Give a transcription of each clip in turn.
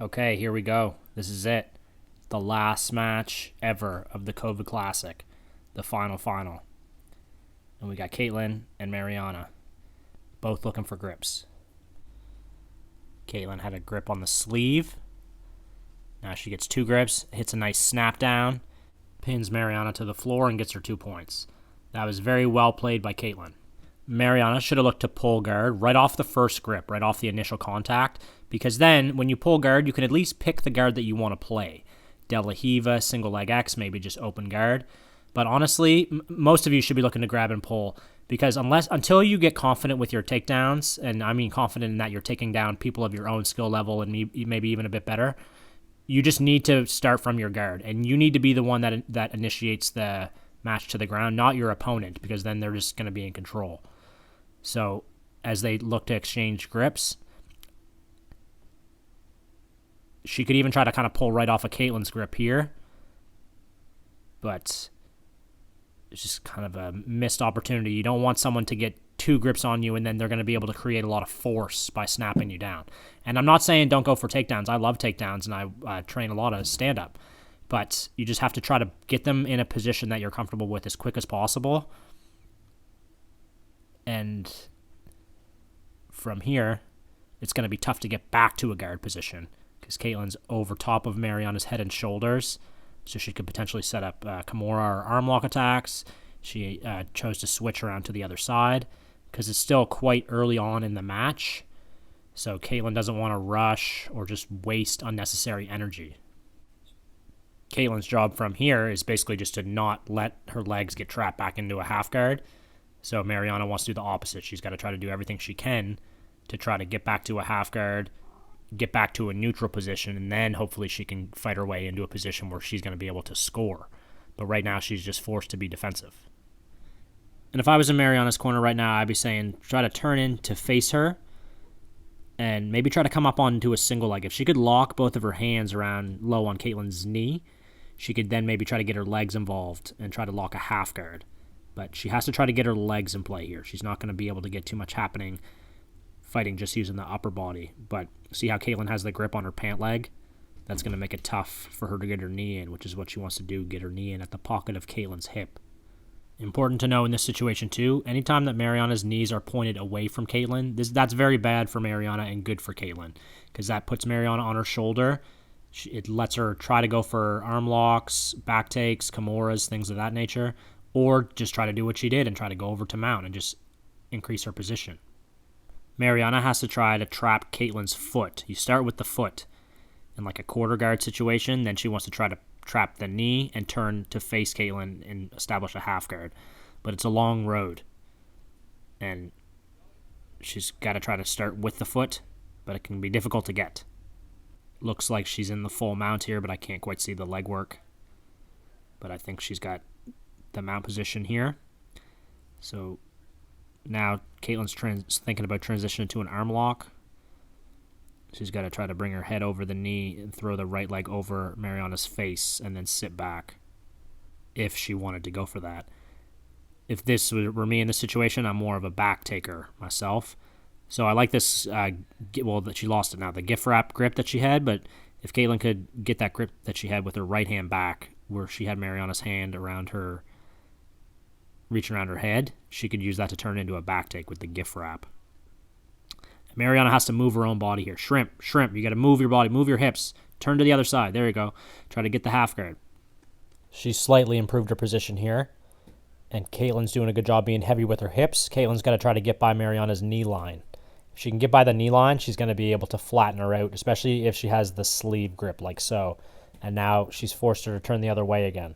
Okay, here we go. This is it. The last match ever of the COVID Classic. The final. And we got Kaitlin and Mariana. Both looking for grips. Kaitlin had a grip on the sleeve. Now she gets two grips, hits a nice snap down, pins Mariana to the floor, and gets her 2 points. That was very well played by Kaitlin. Mariana should have looked to pull guard right off the first grip, right off the initial contact, because then when you pull guard, you can at least pick the guard that you want to play. De La Hiva, single leg X, maybe just open guard. But honestly, most of you should be looking to grab and pull, because until you get confident with your takedowns, and I mean confident in that you're taking down people of your own skill level and maybe even a bit better, you just need to start from your guard, and you need to be the one that initiates the match to the ground, not your opponent, because then they're just going to be in control. So as they look to exchange grips, she could even try to kind of pull right off of Kaitlin's grip here, but it's just kind of a missed opportunity. You don't want someone to get two grips on you and then they're going to be able to create a lot of force by snapping you down. And I'm not saying don't go for takedowns. I love takedowns, and I train a lot of stand-up. But you just have to try to get them in a position that you're comfortable with as quick as possible. And from here, it's going to be tough to get back to a guard position because Kaitlin's over top of Mariana's head and shoulders. So she could potentially set up Kimura or arm lock attacks. She chose to switch around to the other side because it's still quite early on in the match. So Kaitlin doesn't want to rush or just waste unnecessary energy. Kaitlin's job from here is basically just to not let her legs get trapped back into a half guard. So Mariana wants to do the opposite. She's got to try to do everything she can to try to get back to a half guard, get back to a neutral position, and then hopefully she can fight her way into a position where she's going to be able to score. But right now she's just forced to be defensive. And if I was in Mariana's corner right now, I'd be saying try to turn in to face her and maybe try to come up onto a single leg. If she could lock both of her hands around low on Kaitlin's knee, she could then maybe try to get her legs involved and try to lock a half guard. But she has to try to get her legs in play here. She's not going to be able to get too much happening fighting just using the upper body. But see how Kaitlin has the grip on her pant leg? That's going to make it tough for her to get her knee in, which is what she wants to do, get her knee in at the pocket of Kaitlin's hip. Important to know in this situation too, anytime that Mariana's knees are pointed away from Kaitlin, that's very bad for Mariana and good for Kaitlin, because that puts Mariana on her shoulder. It lets her try to go for arm locks, back takes, Kimuras, things of that nature, or just try to do what she did and try to go over to mount and just increase her position. Mariana has to try to trap Kaitlin's foot. You start with the foot in like a quarter guard situation, then she wants to try to trap the knee and turn to face Kaitlin and establish a half guard. But it's a long road, and she's got to try to start with the foot, but it can be difficult to get. Looks like she's in the full mount here, but I can't quite see the leg work. But I think she's got the mount position here. So now Kaitlin's thinking about transitioning to an arm lock. She's got to try to bring her head over the knee and throw the right leg over Mariana's face and then sit back if she wanted to go for that. If this were me in this situation, I'm more of a back taker myself. So I like this, that she lost it now, the gift wrap grip that she had, but if Kaitlin could get that grip that she had with her right hand back, where she had Mariana's hand around her, reaching around her head, she could use that to turn into a back take with the gift wrap. Mariana has to move her own body here. Shrimp. You got to move your body, move your hips. Turn to the other side. There you go. Try to get the half guard. She's slightly improved her position here, and Kaitlin's doing a good job being heavy with her hips. Kaitlin's got to try to get by Mariana's knee line. If she can get by the knee line, she's going to be able to flatten her out, especially if she has the sleeve grip like so. And now she's forced her to turn the other way again.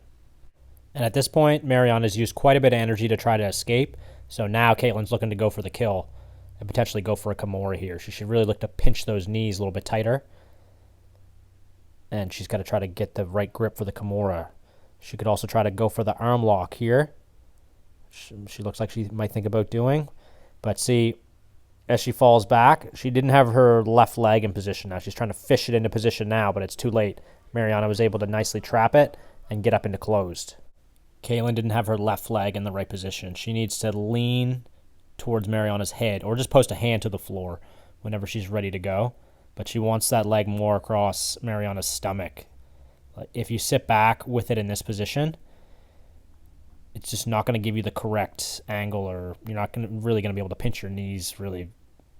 And at this point, Mariana's used quite a bit of energy to try to escape. So now Kaitlin's looking to go for the kill and potentially go for a Kimura here. She should really look to pinch those knees a little bit tighter. And she's got to try to get the right grip for the Kimura. She could also try to go for the arm lock here. She looks like she might think about doing. But see, as she falls back, she didn't have her left leg in position now. She's trying to fish it into position now, but it's too late. Mariana was able to nicely trap it and get up into closed. Kaitlin didn't have her left leg in the right position. She needs to lean towards Mariana's head or just post a hand to the floor whenever she's ready to go. but she wants that leg more across Mariana's stomach. If you sit back with it in this position, it's just not going to give you the correct angle, or you're not really going to be able to pinch your knees really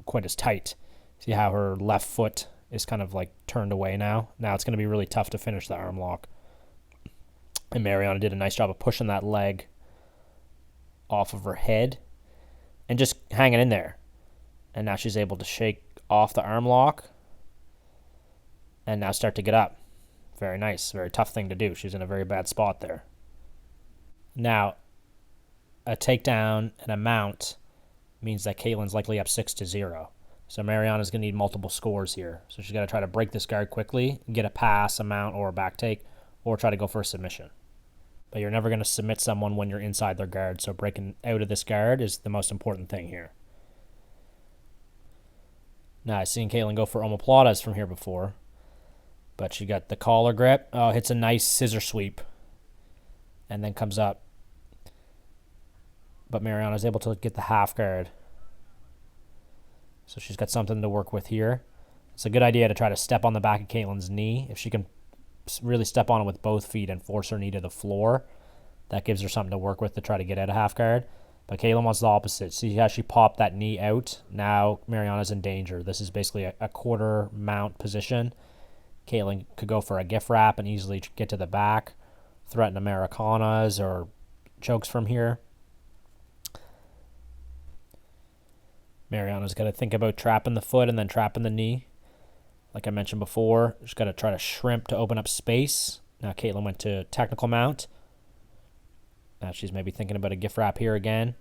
quite as tight. See how her left foot is kind of like turned away now? Now it's going to be really tough to finish the arm lock. And Mariana did a nice job of pushing that leg off of her head and just hanging in there. And now she's able to shake off the arm lock and now start to get up. Very nice. Very tough thing to do. She's in a very bad spot there. Now, a takedown and a mount means that Kaitlin's likely up 6-0. So Mariana's going to need multiple scores here. So she's got to try to break this guard quickly, get a pass, a mount, or a back take, or try to go for a submission. But you're never going to submit someone when you're inside their guard, so breaking out of this guard is the most important thing here. Now, I've seen Kaitlin go for omoplatas from here before, but she got the collar grip. Oh, hits a nice scissor sweep, and then comes up. But Mariana's able to get the half guard. So she's got something to work with here. It's a good idea to try to step on the back of Kaitlin's knee. If she can really step on it with both feet and force her knee to the floor, that gives her something to work with to try to get out of half guard. But Kaitlin wants the opposite. See how she popped that knee out? Now Mariana's in danger. This is basically a quarter mount position. Kaitlin could go for a gift wrap and easily get to the back, threaten Americanas or chokes from here. Mariana's got to think about trapping the foot and then trapping the knee. Like I mentioned before, she's got to try to shrimp to open up space. Now Kaitlin went to technical mount. Now she's maybe thinking about a gift wrap here again.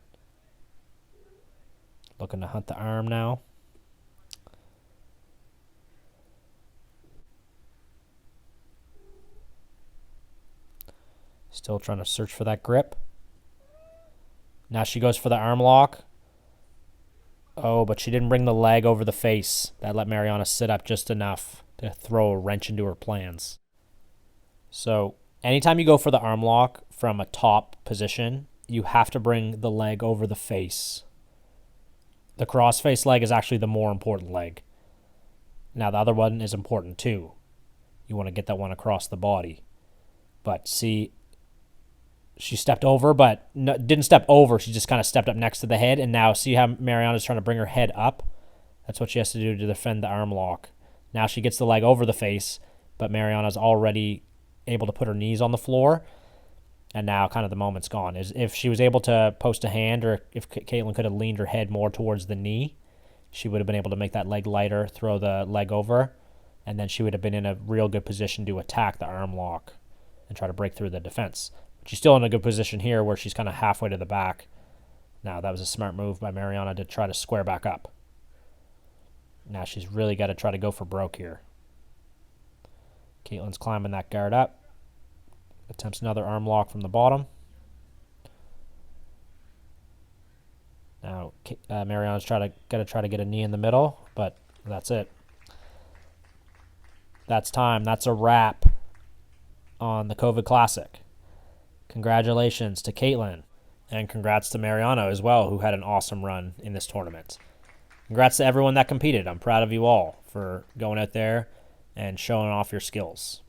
Looking to hunt the arm now. Still trying to search for that grip. Now she goes for the arm lock. Oh, but she didn't bring the leg over the face. That let Mariana sit up just enough to throw a wrench into her plans. So anytime you go for the arm lock from a top position, you have to bring the leg over the face. The cross-face leg is actually the more important leg. Now, the other one is important too. You want to get that one across the body. But see, she stepped over, but didn't step over. She just kind of stepped up next to the head. And now see how Mariana's trying to bring her head up? That's what she has to do to defend the arm lock. Now she gets the leg over the face, but Mariana's already able to put her knees on the floor. And now kind of the moment's gone. If she was able to post a hand, or if Kaitlin could have leaned her head more towards the knee, she would have been able to make that leg lighter, throw the leg over, and then she would have been in a real good position to attack the arm lock and try to break through the defense. She's still in a good position here where she's kind of halfway to the back. Now, that was a smart move by Mariana to try to square back up. Now she's really got to try to go for broke here. Kaitlin's climbing that guard up. Attempts another arm lock from the bottom. Now, Mariana's got to try to get a knee in the middle, but that's it. That's time. That's a wrap on the COVID Classic. Congratulations to Kaitlin, and congrats to Mariana as well, who had an awesome run in this tournament. Congrats to everyone that competed. I'm proud of you all for going out there and showing off your skills.